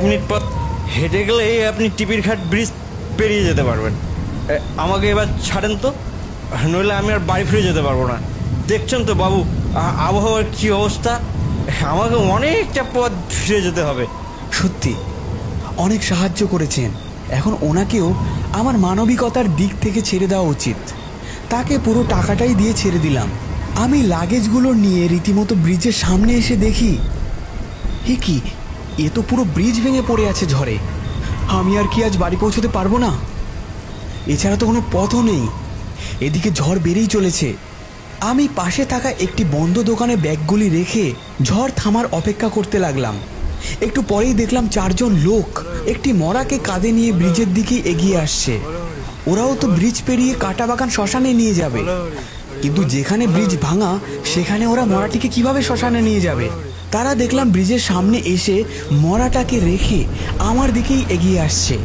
Minute পথ হেঁটে গেলেই আপনি টিপির ঘাট ব্রিজ পেরিয়ে যেতে পারবেন। আমাকে এবার ছাড়েন তো, নইলে আমি আর বাড়ি ফিরে যেতে পারবো না। দেখছেন তো বাবু আবহাওয়ার কী অবস্থা, আমাকে অনেকটা পথ ফিরে যেতে হবে। সত্যি অনেক সাহায্য করেছেন, এখন ওনাকেও আমার মানবিকতার দিক থেকে ছেড়ে দেওয়া উচিত। তাকে পুরো টাকাটাই দিয়ে ছেড়ে দিলাম। আমি লাগেজগুলো নিয়ে রীতিমতো ব্রিজের সামনে এসে দেখি, এ কি, এ তো পুরো ব্রিজ ভেঙে পড়ে আছে ঝড়ে। আমি আর কি আজ বাড়ি পৌঁছতে পারবো না? এছাড়া তো কোনো পথও নেই, এদিকে ঝড় বেড়েই চলেছে। আমি পাশে থাকা একটি বন্ধ দোকানে ব্যাগগুলি রেখে ঝড় থামার অপেক্ষা করতে লাগলাম। একটু পরেই দেখলাম 4 জন লোক একটি মরাকে কাঁধে নিয়ে ব্রিজের দিকে এগিয়ে আসছে। ওরাও তো ব্রিজ পেরিয়ে কাঁটাবাগান শ্মশানে নিয়ে যাবে, কিন্তু যেখানে ব্রিজ ভাঙা সেখানে ওরা মরাটিকে কিভাবে শ্মশানে নিয়ে যাবে? তারা দেখলাম ব্রিজের সামনে এসে মরাটাকে রেখে আমার দিকেই এগিয়ে আসছে।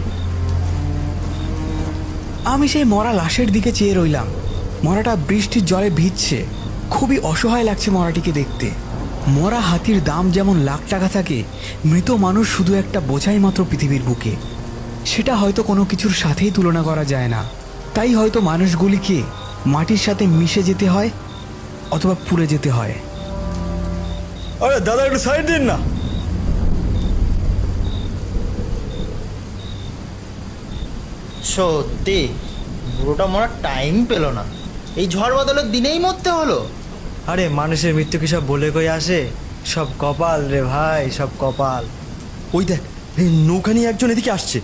আমি সেই মরা লাশের দিকে চেয়ে রইলাম। মরাটা বৃষ্টির জলে ভিজছে, খুবই অসহায় লাগছে মরাটিকে দেখতে। মরা হাতির দাম যেমন লাখ টাকা থাকে, মৃত মানুষ শুধু একটা বোঝাই মাত্র পৃথিবীর বুকে। সেটা হয়তো কোনো কিছুর সাথেই তুলনা করা যায় না। তাই হয়তো মানুষগুলিকে মাটির সাথে মিশে যেতে হয় অথবা পুড়ে যেতে হয়। আরে দাদা, একটু সাইড দিন না। সত্যি বুড়োটা মরার টাইম পেল না, এই ঝড় বদলের দিনেই মরতে হলো। আরে মানুষের মৃত্যু কি সব বলে কই আসে? সব কপাল রে ভাই, সব কপাল। ওই দেখ, এই নৌকা নিয়ে একজন এদিকে আসছে।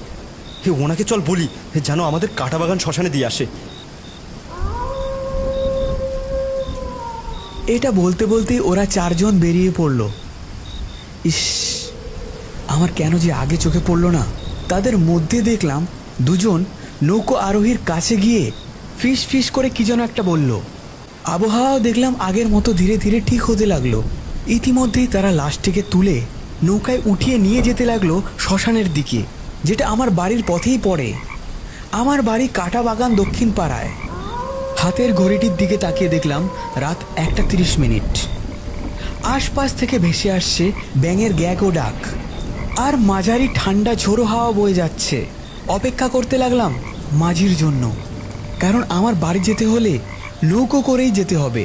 ওনাকে চল বলি যেন আমাদের কাঁটাবাগান শ্মশানে দিয়ে আসে। এটা বলতে বলতেই ওরা 4 জন বেরিয়ে পড়ল। ইস, আমার কেন যে আগে চোখে পড়ল না। তাদের মধ্যে দেখলাম 2 জন নৌকো আরোহীর কাছে গিয়ে ফিস ফিস করে কি যেন একটা বলল। আবহাওয়াও দেখলাম আগের মতো ধীরে ধীরে ঠিক হতে লাগলো। ইতিমধ্যেই তারা লাশটিকে তুলে নৌকায় উঠিয়ে নিয়ে যেতে লাগলো শ্মশানের দিকে, যেটা আমার বাড়ির পথেই পড়ে। আমার বাড়ি কাঁটাবাগান দক্ষিণ পাড়ায়। হাতের ঘড়িটির দিকে তাকিয়ে দেখলাম রাত 1টা 30 আশপাশ থেকে ভেসে আসছে ব্যাঙের গ্যাগ ও ডাক, আর মাঝারি ঠান্ডা ঝোড়ো হাওয়া বয়ে যাচ্ছে। অপেক্ষা করতে লাগলাম মাঝির জন্য, কারণ আমার বাড়ি যেতে হলে নৌকো করেই যেতে হবে,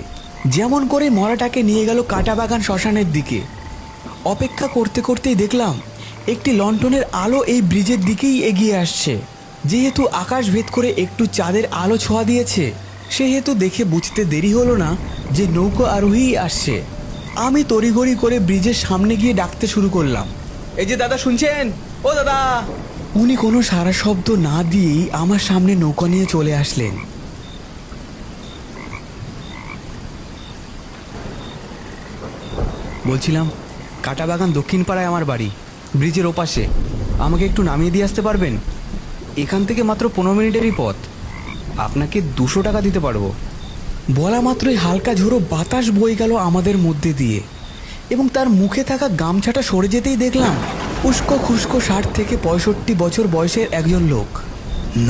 যেমন করে মরাটাকে নিয়ে গেল কাঁটাবাগান শ্মশানের দিকে। অপেক্ষা করতে করতেই দেখলাম একটি লণ্ঠনের আলো এই ব্রিজের দিকেই এগিয়ে আসছে। যেহেতু আকাশ ভেদ করে একটু চাঁদের আলো ছোঁয়া দিয়েছে, সেহেতু দেখে বুঝতে দেরি হলো না যে নৌকো আরোহীই আসছে। আমি তড়িঘড়ি করে ব্রিজের সামনে গিয়ে ডাকতে শুরু করলাম, এই যে দাদা, শুনছেন? ও দাদা! উনি কোনো সারা শব্দ না দিয়েই আমার সামনে নৌকা নিয়ে চলে আসলেন। বলছিলাম, কাঁটাবাগান দক্ষিণ পাড়ায় আমার বাড়ি, ব্রিজের ওপাশে। আমাকে একটু নামিয়ে দিয়ে আসতে পারবেন? এখান থেকে মাত্র 15 মিনিটেরই পথ। আপনাকে 200 টাকা দিতে পারবো। বলা মাত্রই হালকা ঝোড়ো বাতাস বয়ে গেল আমাদের মধ্যে দিয়ে, এবং তার মুখে থাকা গামছাটা সরে যেতেই দেখলাম উস্কো খুস্কো 60 থেকে 65 বছর বয়সের একজন লোক।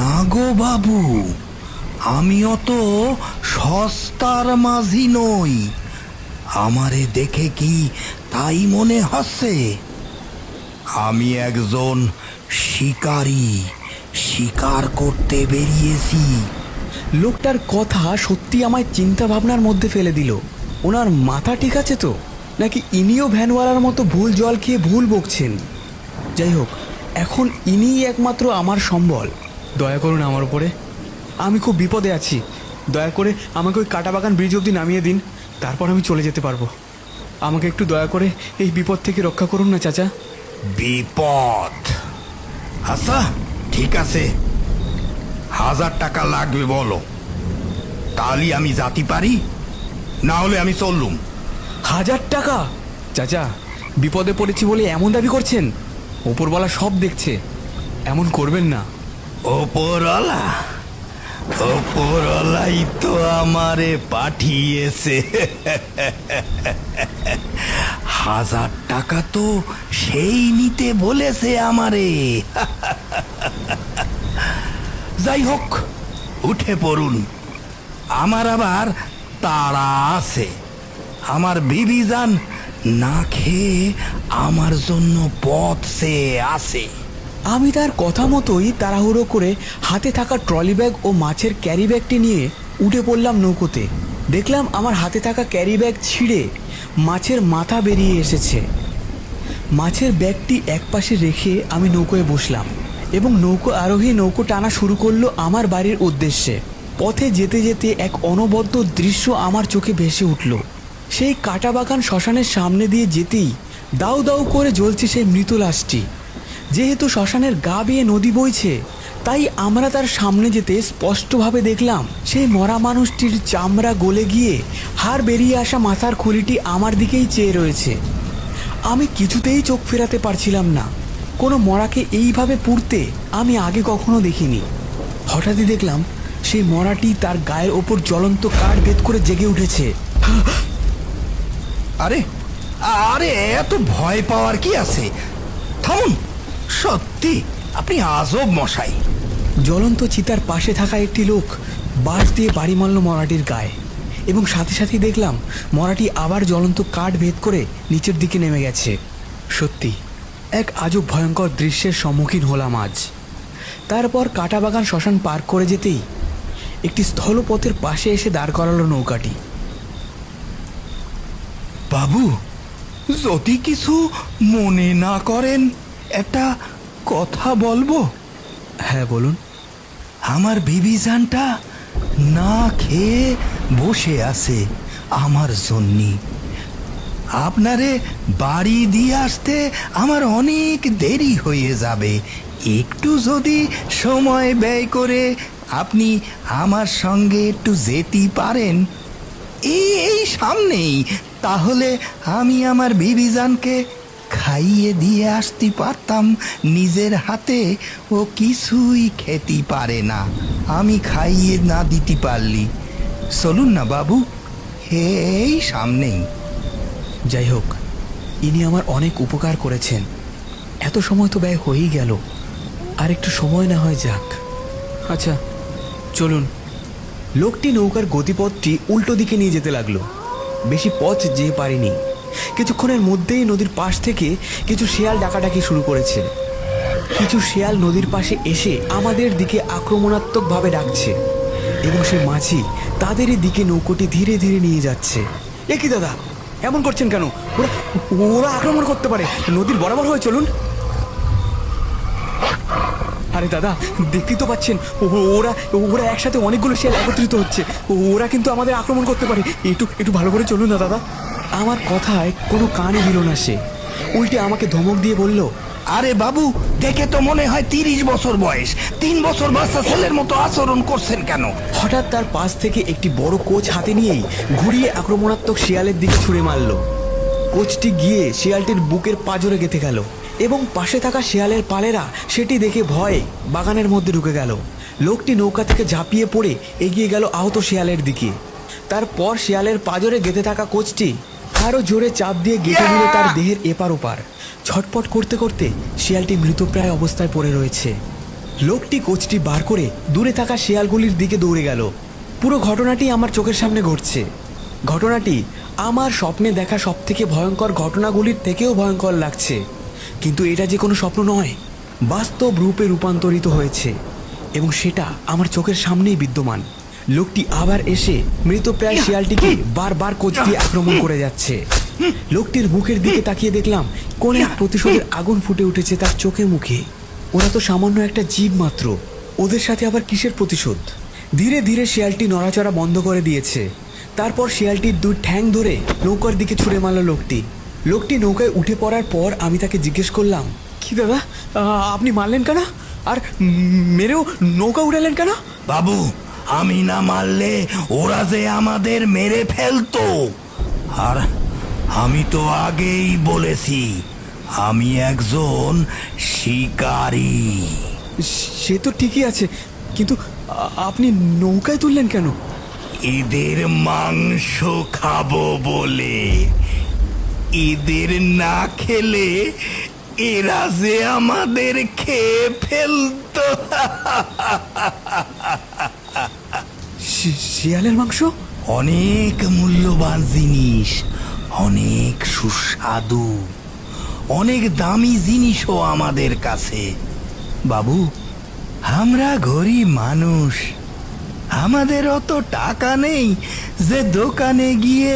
না গো বাবু, আমি অত সস্তার মাঝি নই। আমারে দেখে কি তাই মনে হচ্ছে? আমি একজন শিকারী, শিকার করতে বেরিয়েছি। লোকটার কথা সত্যি আমায় চিন্তা ভাবনার মধ্যে ফেলে দিল। ওনার মাথা ঠিক আছে তো, নাকি ইনিও ভ্যানওয়ালার মতো ভুল জল খেয়ে ভুল বকছেন? যাই হোক, এখন ইনিই একমাত্র আমার সম্বল। দয়া করুন আমার উপরে, আমি খুব বিপদে আছি। দয়া করে আমাকে ওই কাঁটাবাগান ব্রিজ অবধি নামিয়ে দিন, তারপর আমি চলে যেতে পারবো। আমাকে একটু দয়া করে এই বিপদ থেকে রক্ষা করুন না চাচা। বিপদ? আচ্ছা ঠিক আছে, 1000 টাকা লাগবে বলো, তাহলে আমি যাতে পারি, না হলে আমি চললুম। 1000 টাকা? চাচা, বিপদে পড়েছি বলে এমন দাবি করছেন? ওপরওয়ালা সব দেখছে, এমন করবেন না। ওপরওয়ালা? ওপরওয়ালাই তো আমারে পাঠিয়েছে। 1000 টাকা তো সেই নিতে বলেছে আমারে। যাই হোক, উঠে পড়ুন, আমার আবার তাড়া আছে। আমার বিবি যান না খেয়ে আমার জন্য পথ চেয়ে আসে। আমি তার কথা মতোই তাড়াহুড়ো করে হাতে থাকা ট্রলি ব্যাগ ও মাছের ক্যারি ব্যাগটি নিয়ে উঠে পড়লাম নৌকোতে। দেখলাম আমার হাতে থাকা ক্যারি ব্যাগ ছিঁড়ে মাছের মাথা বেরিয়ে এসেছে। মাছের ব্যাগটি একপাশে রেখে আমি নৌকোয় বসলাম এবং নৌকো আরোহী নৌকো টানা শুরু করলো আমার বাড়ির উদ্দেশ্যে। পথে যেতে যেতে এক অনবদ্য দৃশ্য আমার চোখে ভেসে উঠল। সেই কাঁটাবাগান শ্মশানের সামনে দিয়ে যেতেই দাউ দাউ করে জ্বলছে সেই মৃত লাশটি। যেহেতু শ্মশানের গা বেয়ে নদী বইছে, তাই আমরা তার সামনে যেতে স্পষ্টভাবে দেখলাম সেই মরা মানুষটির চামড়া গলে গিয়ে হাড় বেরিয়ে আসা মাথার খুলিটি আমার দিকেই চেয়ে রয়েছে। আমি কিছুতেই চোখ ফেরাতে পারছিলাম না। কোনো মরাকে এইভাবে পুড়তে আমি আগে কখনো দেখিনি। হঠাৎই দেখলাম সেই মরাটি তার গায়ের ওপর জ্বলন্ত কাঠ ভেদ করে জেগে উঠেছে। আরে আরে এত ভয় পাওয়ার কি আছে? থামুন, সত্যি আপনি আজব মশাই। জ্বলন্ত চিতার পাশে থাকা একটি লোক বাঁশ দিয়ে বাড়ি মারল মরাটির গায়ে এবং সাথে সাথেই দেখলাম মরাটি আবার জ্বলন্ত কাঠ ভেদ করে নিচের দিকে নেমে গেছে। সত্যি এক আজব ভয়ঙ্কর দৃশ্যের সম্মুখীন হলাম আজ। তারপর কাঁটাবাগান শ্মশান পার করে যেতেই একটি স্থলপথের পাশে এসে দাঁড় করালো নৌকাটি। বাবু, যদি কিছু মনে না করেন একটা কথা বলবো? হ্যাঁ বলুন। আমার বিবিজানটা না খেয়ে বসে আছে আমার জন্যে। আপনারে বাড়ি দিয়ে আসতে আমার অনেক দেরি হয়ে যাবে। একটু যদি সময় ব্যয় করে আপনি আমার সঙ্গে একটু যেতে পারেন এই সামনেই, তাহলে আমি আমার বিবিজানকে খাইয়ে দিয়ে আসতে পারতাম নিজের হাতে। ও কিছুই খেতে পারে না আমি খাইয়ে না দিতে পারলি। চলুন না বাবু, এই সামনেই। যাই হোক, ইনি আমার অনেক উপকার করেছেন। এত সময় তো ব্যয় হয়েই গেল, আর একটু সময় না হয় যাক। আচ্ছা চলুন। লোকটি নৌকার গতিপথটি উল্টো দিকে নিয়ে যেতে লাগলো। বেশি পথ যেতে পারিনি। কিছুক্ষণের মধ্যেই নদীর পাশ থেকে কিছু শেয়াল ডাকাডাকি শুরু করেছে। কিছু শেয়াল নদীর পাশে এসে আমাদের দিকে আক্রমণাত্মকভাবে ডাকছে এবং সেই মাঝি তাদেরই দিকে নৌকোটি ধীরে ধীরে নিয়ে যাচ্ছে। এ কি দাদা, এমন করছেন কেন? ওরা ওরা আক্রমণ করতে পারে, নদীর বরাবর হয়ে চলুন। আরে দাদা, দেখতেই তো পাচ্ছেন ওরা ওরা একসাথে অনেকগুলো শেয়াল একত্রিত হচ্ছে। ওরা কিন্তু আমাদের আক্রমণ করতে পারে। একটু ভালো করে চলুন না দাদা। আমার কথায় কোনো কানে দিল না সে, উল্টে আমাকে ধমক দিয়ে বলল, আরে বাবু, দেখে তো মনে হয় 30 বছর বয়স। 3 বছর বাচ্চা ছেলের মতো আচরণ করছেন কেন? হঠাৎ তার পাশ থেকে একটি বড় কোচ হাতে নিয়েই ঘুরিয়ে আক্রমণাত্মক শিয়ালের দিকে ছুঁড়ে মারল। কোচটি গিয়ে শিয়ালটির বুকের পাঁজরে গেঁথে গেল এবং পাশে থাকা শিয়ালের পালেরা সেটি দেখে ভয়ে বাগানের মধ্যে ঢুকে গেল। লোকটি নৌকা থেকে ঝাঁপিয়ে পড়ে এগিয়ে গেল আহত শিয়ালের দিকে। তারপর শিয়ালের পাঁজরে গেঁথে থাকা কোচটি আরও জোরে চাপ দিয়ে গেঁথে দিল তার দেহের এপার ওপার। ছটপট করতে করতে শিয়ালটি মৃতপ্রায় অবস্থায় পড়ে রয়েছে। লোকটি কোচটি বার করে দূরে থাকা শিয়ালগুলির দিকে দৌড়ে গেল। পুরো ঘটনাটি আমার চোখের সামনে ঘটছে। ঘটনাটি আমার স্বপ্নে দেখা সবথেকে ভয়ঙ্কর ঘটনাগুলির থেকেও ভয়ঙ্কর লাগছে। কিন্তু এটা যে কোনো স্বপ্ন নয়, বাস্তব রূপে রূপান্তরিত হয়েছে এবং সেটা আমার চোখের সামনেই বিদ্যমান। লোকটি আবার এসে মৃতপ্রায় শিয়ালটিকে বারবার কোচ দিয়ে আক্রমণ করে যাচ্ছে। লোকটির মুখের দিকে তাকিয়ে দেখলাম কোন এক প্রতিশোধের আগুন ফুটে উঠেছে তার চোখে মুখে। ওরা তো সামান্য একটা জীব মাত্র, ওদের সাথে আবার কিসের প্রতিশোধ? ধীরে ধীরে শিয়ালটি নড়াচড়া বন্ধ করে দিয়েছে। তারপর শিয়ালটির 2 ঠ্যাং ধরে নৌকার দিকে ছুঁড়ে মারল লোকটি। লোকটি নৌকায় উঠে পড়ার পর আমি তাকে জিজ্ঞেস করলাম, কি দাদা, আপনি মারলেন কেন? আর মেরেও নৌকা উড়ালেন কেন? বাবু, আমি না মারলে ওরা যে আমাদের মেরে ফেলতো। আর আমি তো আগেই বলেছি আমি একজন শিকারী। সে তো ঠিকই আছে, কিন্তু আপনি নৌকায় তুললেন কেন? এদের মাংস খাবো বলে। এদের না খেলে এরা যে আমাদের খেয়ে ফেলতো। শিয়ালের মাংস? অনেক মূল্যবান জিনিস, অনেক সুস্বাদু, অনেক দামি জিনিসও আমাদের কাছে। বাবু, আমরা গরিব মানুষ, আমাদের অত টাকা নেই যে দোকানে গিয়ে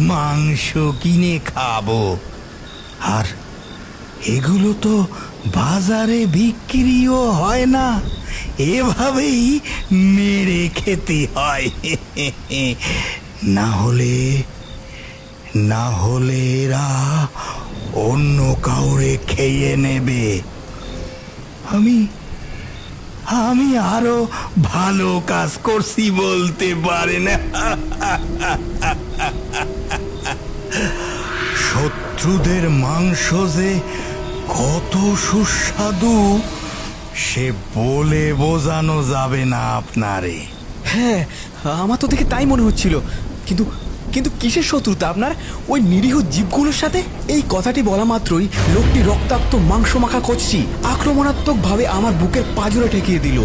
মাংস কিনে খাবো। আর এগুলো তো বাজারে বিক্রিও হয় না, এভাবেই মেরে খেতে হয়। না হলে এরা অন্য কাউরে খেয়ে নেবে। আমি আরো ভালো কাজ করছি বলতে পারে না। শত্রুদের মাংস যে কত সুস্বাদু সে বলে বোঝানো যাবে না আপনারে। হ্যাঁ, আমার তো দেখে তাই মনে হচ্ছিল। কিন্তু কিন্তু কিসের শত্রুতা আপনার ওই নিরীহ জীবগুলোর সাথে? এই কথাটি বলা মাত্রই লোকটি রক্তাক্ত মাংস মাখা কচি আক্রমণাত্মক ভাবে আমার বুকের পাঁজরে ঠেকিয়ে দিল।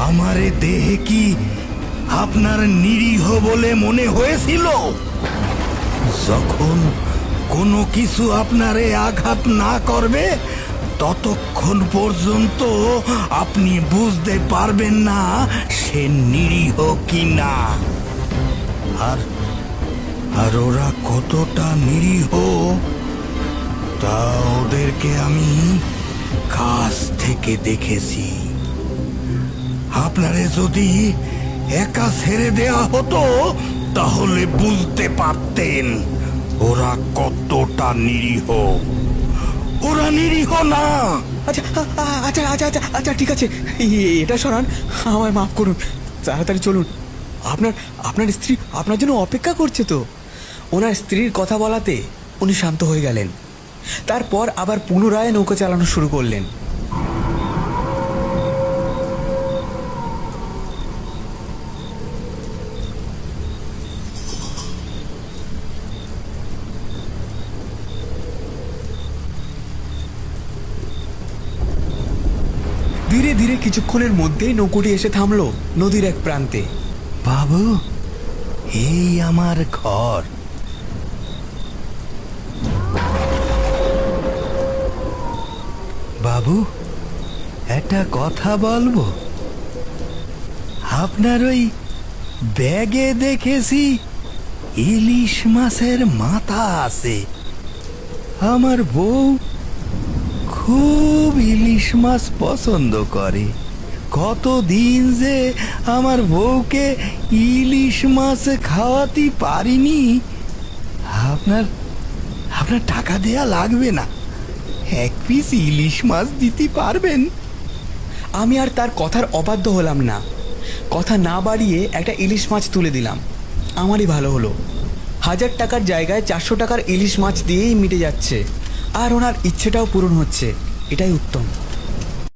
আমারে দেহে কি আপনার নিরীহ বলে মনে হয়েছিল? যখন কোনো কিছু আপনারে আঘাত না করবে ততক্ষণ পর্যন্ত আপনি বুঝতে পারবেন না সে নিরীহ কি না। আর ওরা কতটা নিরীহ তা ওদেরকে আমি কাছ থেকে দেখেছি। আপনারে যদি একা ছেড়ে দেয়া হতো তাহলে বুঝতে পারতেন ওরা কতটা নিরীহ। ওরা নিরীহ না। আচ্ছা আচ্ছা আচ্ছা আচ্ছা আচ্ছা ঠিক আছে, এটা সরান, আমায় মাফ করুন, তাড়াতাড়ি চলুন। আপনার স্ত্রী আপনার জন্য অপেক্ষা করছে তো। ওনার স্ত্রীর কথা বলাতে উনি শান্ত হয়ে গেলেন। তারপর আবার পুনরায় নৌকা চালানো শুরু করলেন। ধীরে ধীরে কিছুক্ষণের মধ্যেই নৌকোটি এসে থামলো নদীর এক প্রান্তে। বাবু, এই আমার ঘর। বাবু, একটা কথা বলবো? আপনার ওই ব্যাগে দেখেছি ইলিশ মাছের মাথা আছে। আমার বউ খুব ইলিশ মাছ পছন্দ করে। কতদিন যে আমার বউকে ইলিশ মাছ খাওয়াতে পারিনি। আপনার টাকা দেয়া লাগবে না, এক পিস ইলিশ মাছ দিতে পারবেন? আমি আর তার কথার অবাধ্য হলাম না। কথা না বাড়িয়ে একটা ইলিশ মাছ তুলে দিলাম। আমারই ভালো হলো, 1000 টাকার জায়গায় 400 টাকার ইলিশ মাছ দিয়েই মিটে যাচ্ছে, আর ওনার ইচ্ছেটাও পূরণ হচ্ছে। এটাই উত্তম।